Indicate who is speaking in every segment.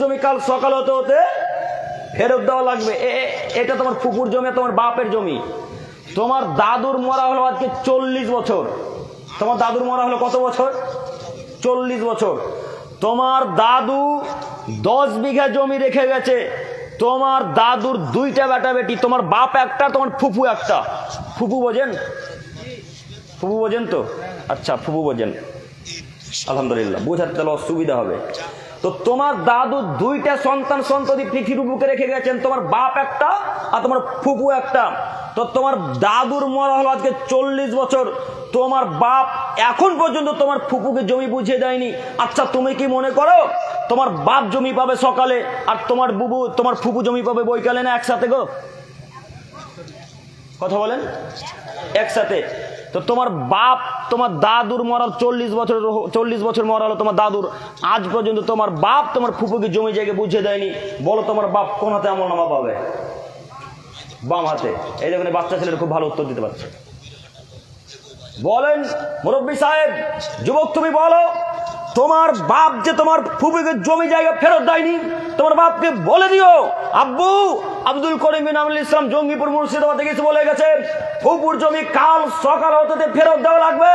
Speaker 1: জমি কাল সকাল হতে হতে ফেরত দেওয়া লাগবে। এটা তোমার ফুপুর জমি, তোমার বাপের জমি। তোমার দাদুর মরা হলো আজকে 40 বছর। তোমার দাদুর মরা হলো কত বছর? 40 বছর। তোমার দাদু 10 বিঘা জমি রেখে গেছে। তোমার দাদুর 2টা বেটা বেটি, তোমার বাপ একটা, তোমার ফুপু একটা। ফুপু বোঝেন? ফুপু বোঝেন তো? আচ্ছা, ফুপু বোঝেন, আলহামদুলিল্লাহ। বোঝাতে তাহলে অসুবিধা হবে। তো তোমার দাদু 2টা সন্তান সন্ততি পৃথিবীর বুকে রেখে গেছেন, তোমার বাপ একটা আর তোমার ফুপু একটা। তো তোমার দাদুর মরা হলো আজকে 40 বছর। তোমার বাপ এখন পর্যন্ত তোমার ফুপুকে জমি বুঝিয়ে দেয়নি। আচ্ছা, তুমি কি মনে করো তোমার বাপ জমি পাবে সকালে আর তোমার ফুপু জমি পাবে বৈকালে, না একসাথে গো? কথা বলেন, একসাথে। তো তোমার বাপ, তোমার দাদুর মরার 40 বছর মরা হলো তোমার দাদুর, আজ পর্যন্ত তোমার বাপ তোমার ফুপুকে জমি জায়গা বুঝিয়ে দেয়নি। বলো তোমার বাপ কোন হাতে আমলনামা পাবে? বাম হাতে। এই দেখুন, বাচ্চা ছেলের খুব ভালো উত্তর দিতে পারছে। বলেন মুরব্বী সাহেব, যুবক তুমি বলো, তোমার বাপ যে তোমার ফুপুকে জমি জায়গা ফেরত দেয়নি, তোমার বাপকে বলে দিও, আব্বু আব্দুল করিম বিন আমিনুল ইসলাম জঙ্গিপুর মুর্শিদাবাদ থেকে বলে গেছে, ফুপুর জমি কাল সকাল হতে ফেরত দেওয়া লাগবে।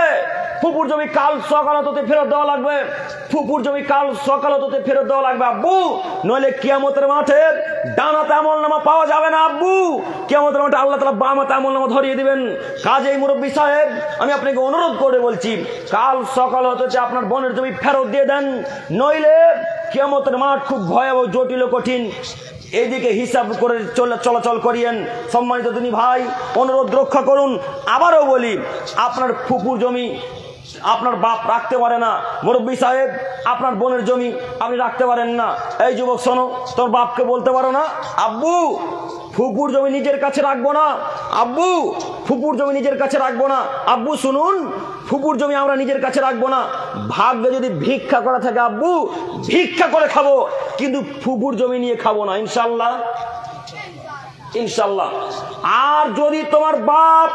Speaker 1: ফুপুর জমি কাল সকাল হতে ফেরত দেওয়া লাগবে। ফুপুর জমি কাল সকাল হতে ফেরত দেওয়া লাগবে আব্বু, নইলে কিয়ামতের মাঠে ডানাতে আমলনামা পাওয়া যাবে না আব্বু। কিয়ামতের মাঠে আল্লাহ তাআলা বাম হাতে আমলনামা ধরিয়ে দিবেন। কাজেই মুরব্বী সাহেব, আমি আপনাকে অনুরোধ করে বলছি, কাল সকাল হতে আপনার বোনের জমি ফেরত দিয়ে দেন, নইলে কিয়ামতের মাঠ খুব ভয়াবহ, জটিল ও কঠিন। এইদিকে হিসাব করে চলাচল করিয়েন। সম্মানিত দিনী ভাই, অনুরোধ রক্ষা করুন। আবারও বলি, আপনার ফুপুর জমি আপনার বাপ রাখতে পারে না। মুরব্বী সাহেব, আপনার বোনের জমি আপনি রাখতে পারেন না। এই যুবক শোনো, তোর বাপকে বলতে পারো না, আব্বু ফুপুর জমি নিজের কাছে রাখবো না, আব্বু ফুপুর জমি নিজের কাছে রাখবো না। আব্বু শুনুন, ফুপুর জমি আমরা নিজের কাছে রাখবো না। ভাগ্যে যদি ভিক্ষা করা থাকে আব্বু, ভিক্ষা করে খাবো, কিন্তু ফুপুর জমি নিয়ে খাবো না, ইনশাল্লাহ, ইনশাল্লাহ। আর যদি তোমার বাপ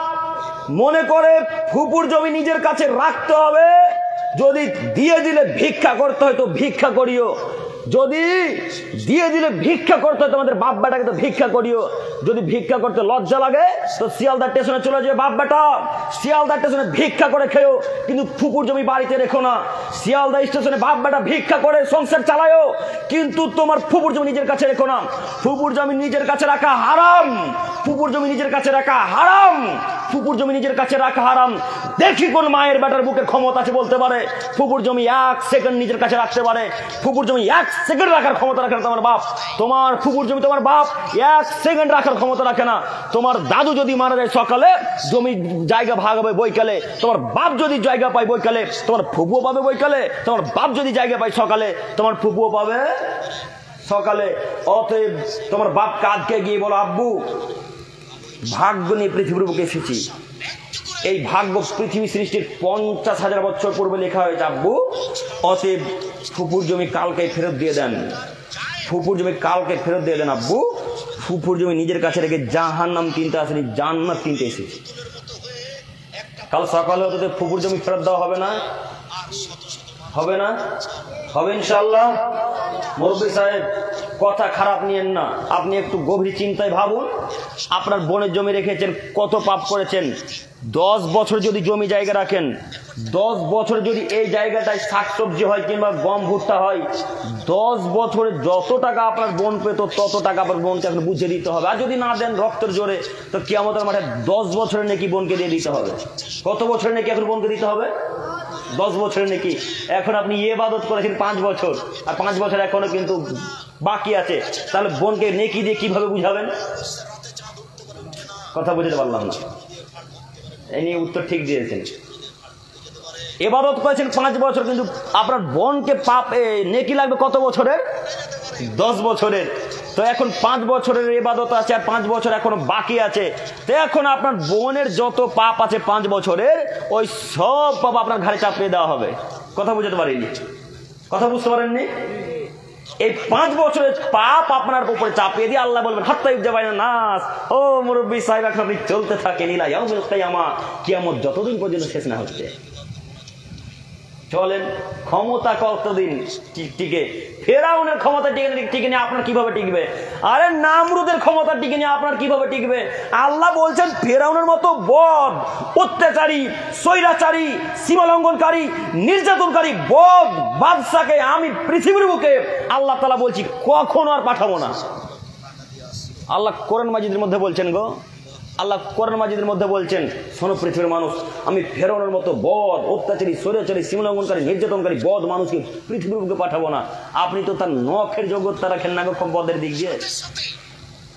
Speaker 1: মনে করে ফুপুর জমি নিজের কাছে রাখতে হবে, যদি দিয়ে দিলে ভিক্ষা করতে হয় তো ভিক্ষা করিও। যদি দিয়ে দিলে ভিক্ষা করতে হয়, তোমাদের বাপ বেটাকে তো ভিক্ষা করিও। যদি ভিক্ষা করতে লজ্জা লাগে তো শিয়ালদা স্টেশনে চলে যাবে, বাপ বেটা শিয়ালদা স্টেশনে ভিক্ষা করে খেও, কিন্তু ফুপুর জমি বাড়িতে রেখো না। শিয়ালদা স্টেশনে বাপ বেটা ভিক্ষা করে সংসার চালায়ও, কিন্তু তোমার ফুপুর জমি নিজের কাছে রেখো না। ফুপুর জমি নিজের কাছে রাখা হারাম। ফুপুর জমি নিজের কাছে রাখা হারাম। ফুপুর জমি নিজের কাছে রাখা হারাম। দেখি কোন মায়ের বেটার বুকে ক্ষমতা আছে বলতে পারে ফুপুর জমি 1 সেকেন্ড নিজের কাছে রাখতে পারে। ফুপুর জমি 1 সেকেন্ড রাখার ক্ষমতা রাখে না তোমার বাপ। তোমার ফুপুর জমি তোমার বাপ 1 সেকেন্ড রাখার ক্ষমতা রাখে না। তোমার দাদু যদি মারা যায় সকালে, জমি জায়গা ভাগ হবে বৈকালে। তোমার বাপ যদি জায়গা পায় বৈকালে, তোমার ফুপুও পাবে বৈকালে। তোমার বাপ যদি জায়গা পায় সকালে, তোমার ফুপুও পাবে সকালে। অতএব তোমার বাপ কাঁদকে গিয়ে বলো, আব্বু ভাগ্য নিয়ে পৃথিবীর বুকে এসেছি। এই ভাগ্য পৃথিবী সৃষ্টির 50,000 বছর পূর্বে লেখা হয়েছে আব্বু। অতএব ফুপুর জমি কালকে ফেরত দিয়ে দেন। ফুপুর জমি কালকে ফেরত দিয়ে দেন আব্বু। ফুপুর জমি নিজের কাছে রেখে জাহান্নাম কিনতে আসেনি, জান্নাত কিনতে এসেছি। কাল সকালে হতে ফুপুর জমি ফেরত দেওয়া হবে না? হবে না? হবে ইনশাআল্লাহ। মুরব্বী সাহেব, কথা খারাপ নিয়েন না, আপনি একটু গভীর চিন্তায় ভাবুন। আপনার বোনের জমি রেখেছেন, কত পাপ করেছেন। 10 বছর যদি জমি জায়গা রাখেন, 10 বছর যদি এই জায়গাটায় শাকসবজি হয় কিংবা গম ভুট্টা হয়, 10 বছরে যত টাকা আপনার বোন পেত তত টাকা আপনার বোনকে এখন বুঝিয়ে দিতে হবে। আর যদি না দেন রক্তের জোরে, তো কিয়ামতের মাঠে 10 বছরের নাকি বোনকে দিয়ে দিতে হবে। কত বছরের নাকি এখন বোনকে দিতে হবে? 10 বছরের নাকি। এখন আপনি ইবাদত করেছেন 5 বছর, আর 5 বছর এখনো কিন্তু বাকি আছে। তাহলে বোনকে নেকি দিয়ে কিভাবে বুঝাবেন? কথা বুঝতে পারলাম না। এই নিয়ে উত্তর ঠিক দিয়েছেন। ইবাদত করেছেন 5 বছর, কিন্তু আপনার বোনকে পাপ নেকি লাগবে কত বছরের? 10 বছরের। তো এখন 5 বছরের ইবাদত আছে আর 5 বছর এখনো বাকি আছে। তো এখন আপনার বোনের যত পাপ আছে 5 বছরের, ওই সব পাপ আপনার ঘাড়ে চাপিয়ে দেওয়া হবে। কথা বুঝতে পারেননি? কথা বুঝতে পারেননি? এই 5 বছরের পাপ আপনার উপরে চাপিয়ে দিয়ে আল্লাহ বলবেন, হাত্তা ইবজাবাইনা নাস, ও মুরব্বী সাহেব এখন আপনি চলতে থাকেন, ইলা ইয়াউমিল কিয়ামা, কিয়ামত যতদিন পর্যন্ত শেষ না হচ্ছে। কথা বুঝতে পারেননি? এই 5 বছরের পাপ আপনার উপরে চাপিয়ে দিয়ে আল্লাহ বলবেন, হাত্তা ইবজাবাইনা নাস, ও মুরব্বী সাহেব এখন আপনি চলতে থাকেন, ইলা ইয়াউমিল কিয়ামা, কিয়ামত যতদিন পর্যন্ত শেষ না হচ্ছে। চলেন, ক্ষমতা কতদিন টিকে? ফেরাউনের ক্ষমতা টিকে নিয়ে আপনার কিভাবে টিকবে? আরে নামরুদের ক্ষমতা টিকে নিয়ে আপনার কিভাবে টিকবে? আল্লাহ বলছেন ফেরাউনের মতো বদ, অত্যাচারী, স্বৈরাচারী, সীমালঙ্ঘনকারী, নির্যাতনকারী বদ বাদশাকে আমি পৃথিবীর বুকে আল্লাহ তাআলা বলছি কখনো আর পাঠাবো না। আল্লাহ কোরআন মাজিদের মধ্যে বলছেন গো, আল্লাহ কোরআন মাজিদের মধ্যে বলছেন, শোনো পৃথিবীর মানুষ, আমি ফেরাউনের মতো বদ, অত্যাচারী, স্বৈরাচারী, সীমালঙ্ঘনকারী, নির্যাতনকারী বদ মানুষকে পৃথিবীর বুকে পাঠাবো না। আপনি তো তার নখের যোগ্যতা রাখেন না বদের দিক দিয়ে,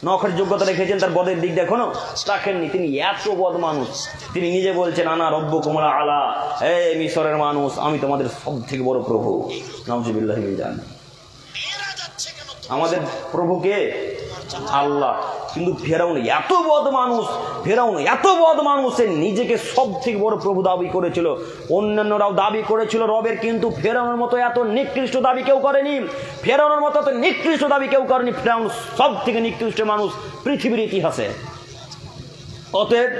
Speaker 1: নখের যোগ্যতা রেখেছেন, তার বদের দিক দিয়ে এখনো রাখেননি। তিনি এত বদ মানুষ, তিনি নিজে বলছেন আনা রব্বুকুম আলা, হে মিশরের মানুষ, আমি তোমাদের সব থেকে বড় প্রভু। নাউজুবিল্লাহি মিন যালিক। আমাদের প্রভুকে আল্লাহ। কিন্তু ফেরাউন এত বদ মানুষ, ফেরাউন এত বদ মানুষ, সে নিজেকে সব থেকে বড় প্রভু দাবি করেছিল। অন্যান্যরাও দাবি করেছিল রবের, কিন্তু ফেরাউনের মতো এত নিকৃষ্ট দাবি কেউ করেনি। ফেরাউনের মতো এত নিকৃষ্ট দাবি কেউ করেনি। ফেরাউন সব থেকে নিকৃষ্ট মানুষ পৃথিবীর ইতিহাসে। অতএব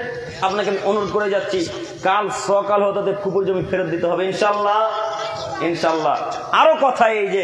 Speaker 1: আপনাকে আমি অনুরোধ করে যাচ্ছি, কাল সকাল হতে ফুপুর জমি ফেরত দিতে হবে ইনশাল্লাহ, ইনশাল্লাহ। আরো কথা এই যে